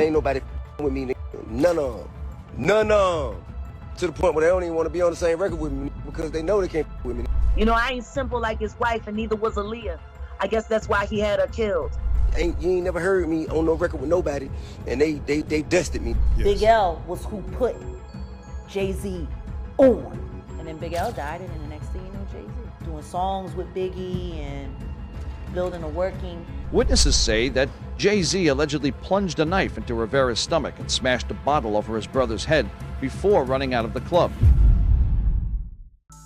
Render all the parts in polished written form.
ain't nobody with me, nigga. None of them. None of them. To the point where they don't even want to be on the same record with me because they know they can't with me. You know, I ain't simple like his wife, and neither was Aaliyah. I guess that's why he had her killed. You ain't never heard me on no record with nobody, and they dusted me. Yes. Big L was who put Jay-Z on. And then Big L died, and then the next thing you know, Jay-Z. Doing songs with Biggie and building a working. Witnesses say that Jay-Z allegedly plunged a knife into Rivera's stomach and smashed a bottle over his brother's head before running out of the club.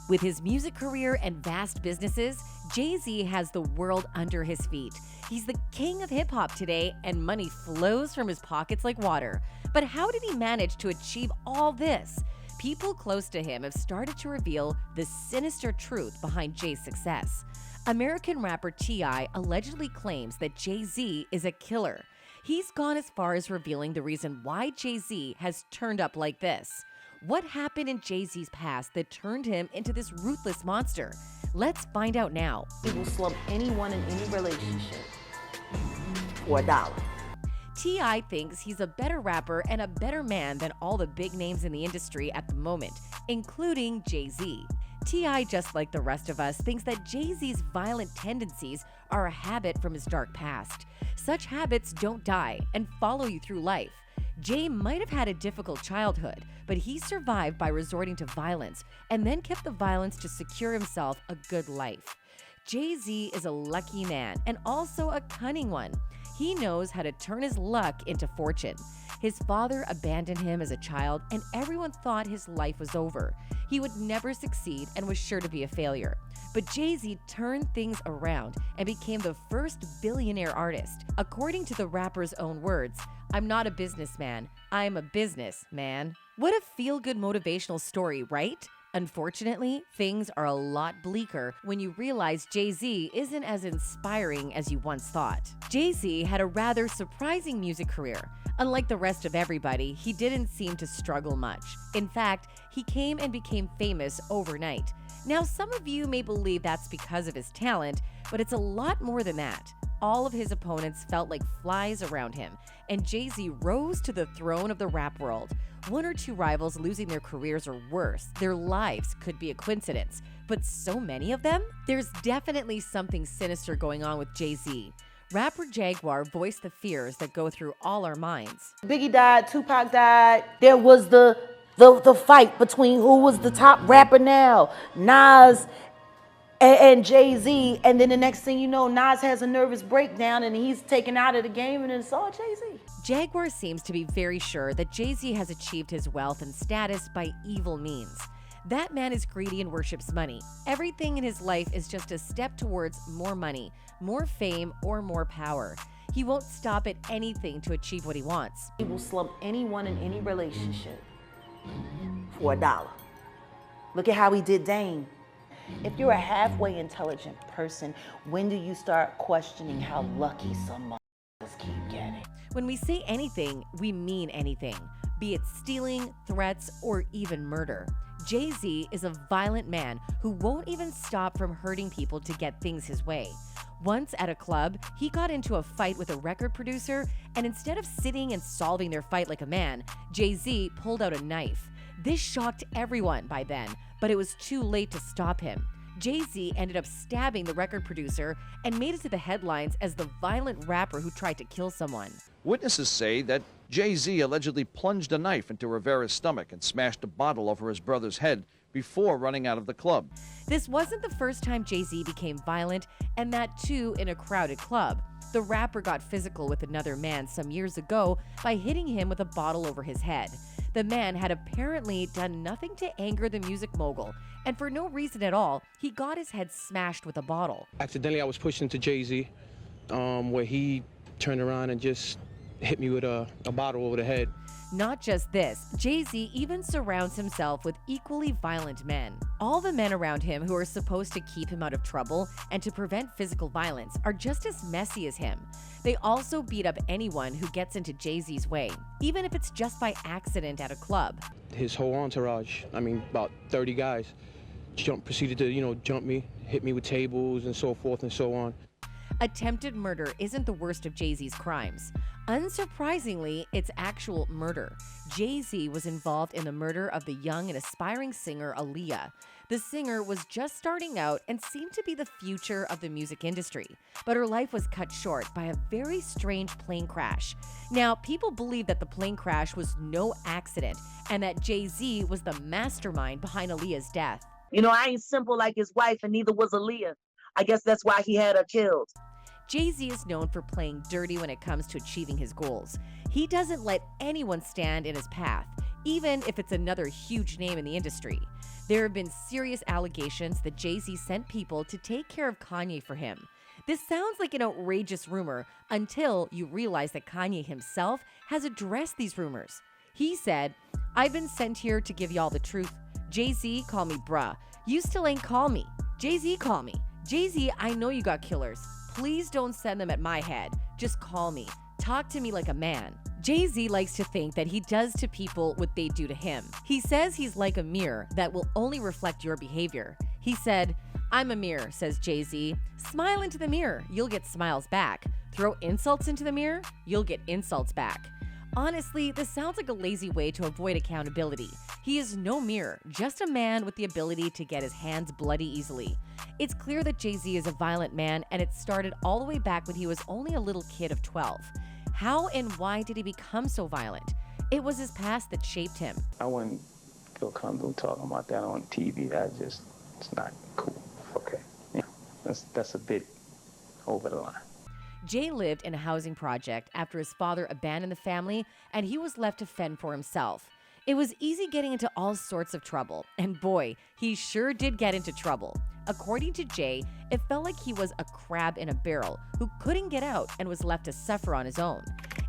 With his music career and vast businesses, Jay-Z has the world under his feet. He's the king of hip-hop today, and money flows from his pockets like water. But how did he manage to achieve all this? People close to him have started to reveal the sinister truth behind Jay's success. American rapper T.I. allegedly claims that Jay-Z is a killer. He's gone as far as revealing the reason why Jay-Z has turned up like this. What happened in Jay-Z's past that turned him into this ruthless monster? Let's find out now. He will slump anyone in any relationship for $1. T.I. thinks he's a better rapper and a better man than all the big names in the industry at the moment, including Jay-Z. T.I., just like the rest of us, thinks that Jay-Z's violent tendencies are a habit from his dark past. Such habits don't die and follow you through life. Jay might have had a difficult childhood, but he survived by resorting to violence and then kept the violence to secure himself a good life. Jay-Z is a lucky man and also a cunning one. He knows how to turn his luck into fortune. His father abandoned him as a child, and everyone thought his life was over. He would never succeed and was sure to be a failure. But Jay-Z turned things around and became the first billionaire artist. According to the rapper's own words, "I'm not a businessman, I'm a businessman." What a feel-good motivational story, right? Unfortunately, things are a lot bleaker when you realize Jay-Z isn't as inspiring as you once thought. Jay-Z had a rather surprising music career. Unlike the rest of everybody, he didn't seem to struggle much. In fact, he came and became famous overnight. Now, some of you may believe that's because of his talent, but it's a lot more than that. All of his opponents felt like flies around him, and Jay-Z rose to the throne of the rap world. One or two rivals losing their careers or worse, their lives could be a coincidence. But so many of them? There's definitely something sinister going on with Jay-Z. Rapper Jaguar voiced the fears that go through all our minds. Biggie died, Tupac died. There was the fight between who was the top rapper now, Nas and Jay-Z, and then the next thing you know, Nas has a nervous breakdown and he's taken out of the game, and it's all Jay-Z. Jaguar seems to be very sure that Jay-Z has achieved his wealth and status by evil means. That man is greedy and worships money. Everything in his life is just a step towards more money, more fame, or more power. He won't stop at anything to achieve what he wants. He will slump anyone in any relationship for $1. Look at how he did Dame. If you're a halfway intelligent person, when do you start questioning how lucky some motherfuckers keep getting? When we say anything, we mean anything, be it stealing, threats, or even murder. Jay-Z is a violent man who won't even stop from hurting people to get things his way. Once at a club, he got into a fight with a record producer, and instead of sitting and solving their fight like a man, Jay-Z pulled out a knife. This shocked everyone by then, but it was too late to stop him. Jay-Z ended up stabbing the record producer and made it to the headlines as the violent rapper who tried to kill someone. Witnesses say that Jay-Z allegedly plunged a knife into Rivera's stomach and smashed a bottle over his brother's head before running out of the club. This wasn't the first time Jay-Z became violent, and that too in a crowded club. The rapper got physical with another man some years ago by hitting him with a bottle over his head. The man had apparently done nothing to anger the music mogul, and for no reason at all, he got his head smashed with a bottle. Accidentally, I was pushed into Jay-Z, where he turned around and just hit me with a bottle over the head. Not just this, Jay-Z even surrounds himself with equally violent men. All the men around him who are supposed to keep him out of trouble and to prevent physical violence are just as messy as him. They also beat up anyone who gets into Jay-Z's way, even if it's just by accident at a club. His whole entourage, about 30 guys, proceeded to, jump me, hit me with tables and so forth and so on. Attempted murder isn't the worst of Jay-Z's crimes. Unsurprisingly, it's actual murder. Jay-Z was involved in the murder of the young and aspiring singer Aaliyah. The singer was just starting out and seemed to be the future of the music industry, but her life was cut short by a very strange plane crash. Now, people believe that the plane crash was no accident and that Jay-Z was the mastermind behind Aaliyah's death. You know, I ain't simple like his wife, and neither was Aaliyah. I guess that's why he had her killed. Jay-Z is known for playing dirty when it comes to achieving his goals. He doesn't let anyone stand in his path, even if it's another huge name in the industry. There have been serious allegations that Jay-Z sent people to take care of Kanye for him. This sounds like an outrageous rumor until you realize that Kanye himself has addressed these rumors. He said, "I've been sent here to give y'all the truth. Jay-Z, call me bruh. You still ain't call me. Jay-Z, call me. Jay-Z, I know you got killers. Please don't send them at my head. Just call me. Talk to me like a man." Jay-Z likes to think that he does to people what they do to him. He says he's like a mirror that will only reflect your behavior. He said, "I'm a mirror," says Jay-Z. "Smile into the mirror, you'll get smiles back. Throw insults into the mirror, you'll get insults back." Honestly, this sounds like a lazy way to avoid accountability. He is no mirror, just a man with the ability to get his hands bloody easily. It's clear that Jay-Z is a violent man, and it started all the way back when he was only a little kid of 12. How and why did he become so violent? It was his past that shaped him. I wouldn't feel comfortable talking about that on TV. It's not cool. Okay. Yeah, that's a bit over the line. Jay lived in a housing project after his father abandoned the family and he was left to fend for himself. It was easy getting into all sorts of trouble, and boy, he sure did get into trouble. According to Jay, it felt like he was a crab in a barrel who couldn't get out and was left to suffer on his own.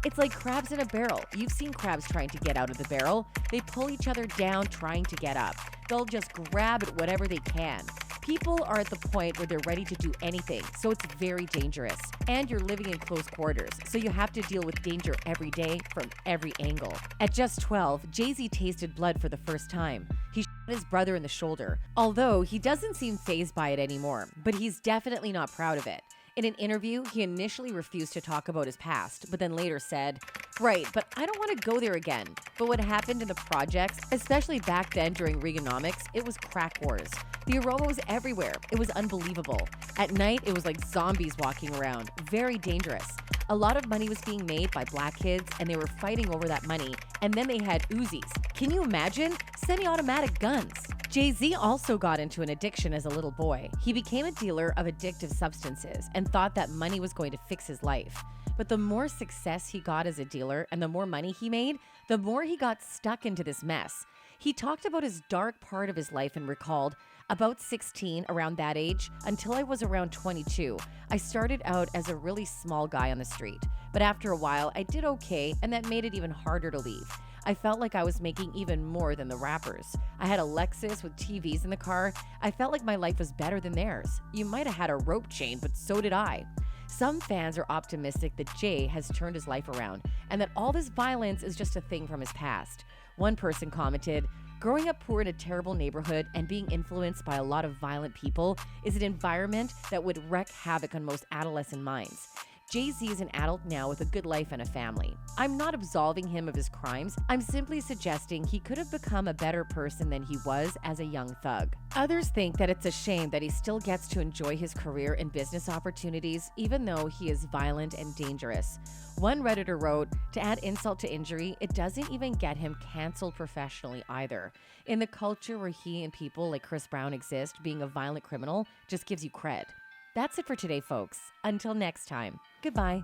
It's like crabs in a barrel. You've seen crabs trying to get out of the barrel. They pull each other down trying to get up. They'll just grab at whatever they can. People are at the point where they're ready to do anything, so it's very dangerous. And you're living in close quarters, so you have to deal with danger every day from every angle. At just 12, Jay-Z tasted blood for the first time. He shot his brother in the shoulder, although he doesn't seem fazed by it anymore, but he's definitely not proud of it. In an interview, he initially refused to talk about his past, but then later said, "Right, but I don't want to go there again." But what happened in the projects, especially back then during Reaganomics, it was crack wars. The aroma was everywhere. It was unbelievable. At night, it was like zombies walking around. Very dangerous. A lot of money was being made by black kids, and they were fighting over that money. And then they had Uzis. Can you imagine? Semi-automatic guns. Jay-Z also got into an addiction as a little boy. He became a dealer of addictive substances and thought that money was going to fix his life. But the more success he got as a dealer and the more money he made, the more he got stuck into this mess. He talked about his dark part of his life and recalled, "About 16, around that age, until I was around 22, I started out as a really small guy on the street. But after a while, I did okay, and that made it even harder to leave. I felt like I was making even more than the rappers. I had a Lexus with TVs in the car. I felt like my life was better than theirs. You might have had a rope chain, but so did I." Some fans are optimistic that Jay has turned his life around and that all this violence is just a thing from his past. One person commented, "Growing up poor in a terrible neighborhood and being influenced by a lot of violent people is an environment that would wreak havoc on most adolescent minds. Jay-Z is an adult now with a good life and a family. I'm not absolving him of his crimes. I'm simply suggesting he could have become a better person than he was as a young thug." Others think that it's a shame that he still gets to enjoy his career and business opportunities, even though he is violent and dangerous. One Redditor wrote, "To add insult to injury, it doesn't even get him canceled professionally either. In the culture where he and people like Chris Brown exist, being a violent criminal just gives you cred." That's it for today, folks. Until next time, goodbye.